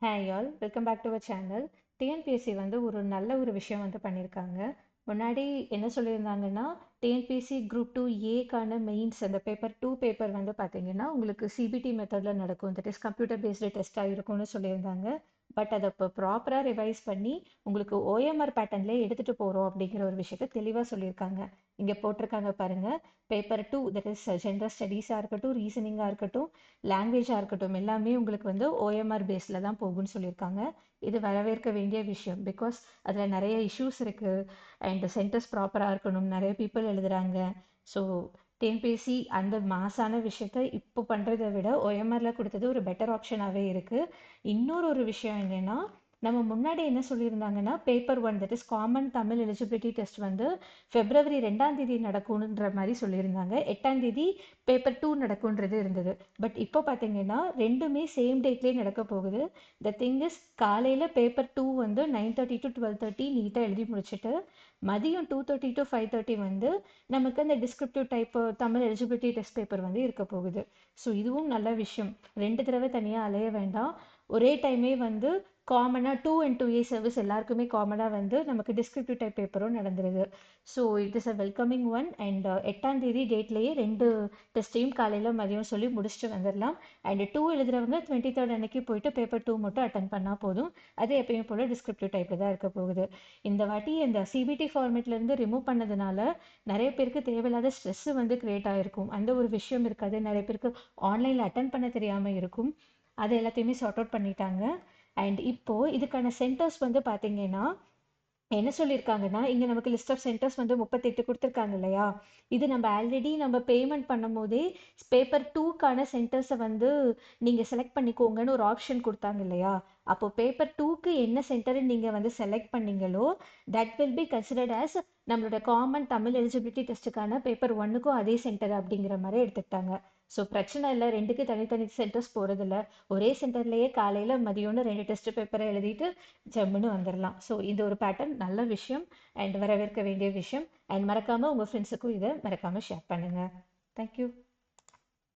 Hi all welcome back to our channel. TNPSC வந்து ஒரு நல்ல விஷயம் வந்து பண்ணியிருக்காங்க. முன்னாடி என்ன சொல்லியிருந்தாங்கன்னா, டிஎன்பிஎஸ்சி குரூப் 2 ஏக்கான மெயின்ஸ் அந்த பேப்பர் 2 வந்து பார்த்தீங்கன்னா உங்களுக்கு சிபிடி மெத்தடில் நடக்கும். தட் இஸ் கம்ப்யூட்டர் பேஸ்டு டெஸ்ட்டாக இருக்கும்னு சொல்லியிருந்தாங்க. பட் அதை இப்போ ப்ராப்பராக ரிவைஸ் பண்ணி உங்களுக்கு ஓஎம்ஆர் பேட்டர்ன்லேயே எடுத்துகிட்டு போகிறோம் அப்படிங்கிற ஒரு விஷயத்த தெளிவாக சொல்லியிருக்காங்க. இங்கே போட்டிருக்காங்க பாருங்க, பேப்பர் 2 தட் இஸ் ஜென்ரல் ஸ்டடீஸாக இருக்கட்டும், ரீசனிங்காக இருக்கட்டும், லாங்குவேஜாக இருக்கட்டும், எல்லாமே உங்களுக்கு வந்து ஓஎம்ஆர் பேஸில் தான் போகும்னு சொல்லியிருக்காங்க. இது வரவேற்க வேண்டிய விஷயம். பிகாஸ் அதில் நிறைய இஷ்யூஸ் இருக்குது அண்ட் சென்டர்ஸ் ப்ராப்பராக இருக்கணும், நிறைய பீப்புள் எழுதுறாங்க. ஸோ டிஎன்பிஎஸ்சி அந்த மாசான விஷயத்த இப்போ பண்ணுறதை விட ஓஎம்ஆரில் கொடுத்தது ஒரு பெட்டர் ஆப்ஷனாகவே இருக்குது. இன்னொரு விஷயம் என்னென்னா, நம்ம முன்னாடி என்ன சொல்லியிருந்தாங்கன்னா, paper 1 that is common Tamil eligibility test வந்து February 2 நடக்கும்ன்ற மாதிரி சொல்லியிருந்தாங்க. 8 பேப்பர் 2 நடக்கும்ன்றது இருந்தது. பட் இப்போ பார்த்தீங்கன்னா ரெண்டுமே சேம் டேட்லேயே நடக்க போகுது. த திங் இஸ், காலையில் பேப்பர் 2 வந்து 9:30 to 12:30 நீட்டாக எழுதி முடிச்சுட்டு, மதியம் 2:30 to 5:30 வந்து நமக்கு அந்த descriptive type Tamil eligibility test paper வந்து இருக்க போகுது. ஸோ இதுவும் நல்ல விஷயம். 2 தடவை தனியாக அலைய வேண்டாம். ஒரே டைமே வந்து காமனாக 2 and 2A சர்வீஸ் எல்லாருக்குமே காமனாக வந்து நமக்கு டிஸ்கிரிப்டிவ் டைப் பேப்பரும் நடந்துருது. So it is a welcoming one. And 8 டேட்லேயே 2 டெஸ்ட்டையும் காலையில் மதியம் சொல்லி முடிச்சுட்டு வந்துடலாம். அண்ட் 2 எழுதுறவங்க 23 அன்னைக்கு போயிட்டு பேப்பர் 2 மட்டும் அட்டன் பண்ணால் போதும். அது எப்பயும் போல் டிஸ்கிரிப்டிவ் டைப்பில் தான் இருக்க போகுது. இந்த வாட்டி இந்த சிபிடி ஃபார்மேட்லேருந்து ரிமூவ் பண்ணதுனால நிறைய பேருக்கு தேவையில்லாத ஸ்ட்ரெஸ்ஸு வந்து கிரியேட் ஆகிருக்கும். அந்த ஒரு விஷயம் இருக்காது. நிறைய பேருக்கு ஆன்லைனில் அட்டன் பண்ண தெரியாமல் இருக்கும். அது எல்லாத்தையுமே சார்ட் அவுட் பண்ணிட்டாங்க. அண்ட் இப்போ இதுக்கான சென்டர்ஸ் வந்து பார்த்தீங்கன்னா என்ன சொல்லியிருக்காங்கன்னா, இங்கே நமக்கு லிஸ்ட் ஆஃப் சென்டர்ஸ் வந்து 38 கொடுத்துருக்காங்க இல்லையா? இது நம்ம ஆல்ரெடி நம்ம பேமெண்ட் பண்ணும் போதே பேப்பர் 2க்கான சென்டர்ஸை வந்து நீங்கள் செலக்ட் பண்ணிக்கோங்கன்னு ஒரு ஆப்ஷன் கொடுத்தாங்க இல்லையா? அப்போ பேப்பர் 2க்கு என்ன சென்டர்னு நீங்கள் வந்து செலக்ட் பண்ணீங்களோ that will be considered as நம்மளோட காமன் தமிழ் எலிஜிபிலிட்டி டெஸ்ட்டுக்கான பேப்பர் 1க்கும் அதே சென்டர் அப்படிங்கிற மாதிரி எடுத்துக்கிட்டாங்க. ஸோ பிரச்சனை இல்லை, ரெண்டுக்கு தனித்தனி சென்டர்ஸ் போகிறதில்ல. ஒரே சென்டர்லேயே காலையில் மதியம்னு 2 டெஸ்ட் பேப்பரை எழுதிட்டு ஜம்முன்னு வந்துடலாம். ஸோ இது ஒரு பேட்டர்ன், நல்ல விஷயம் அண்ட் வரவேற்க வேண்டிய விஷயம். அண்ட் மறக்காமல் உங்கள் ஃப்ரெண்ட்ஸுக்கும் இதை மறக்காமல் ஷேர் பண்ணுங்கள். தேங்க்யூ.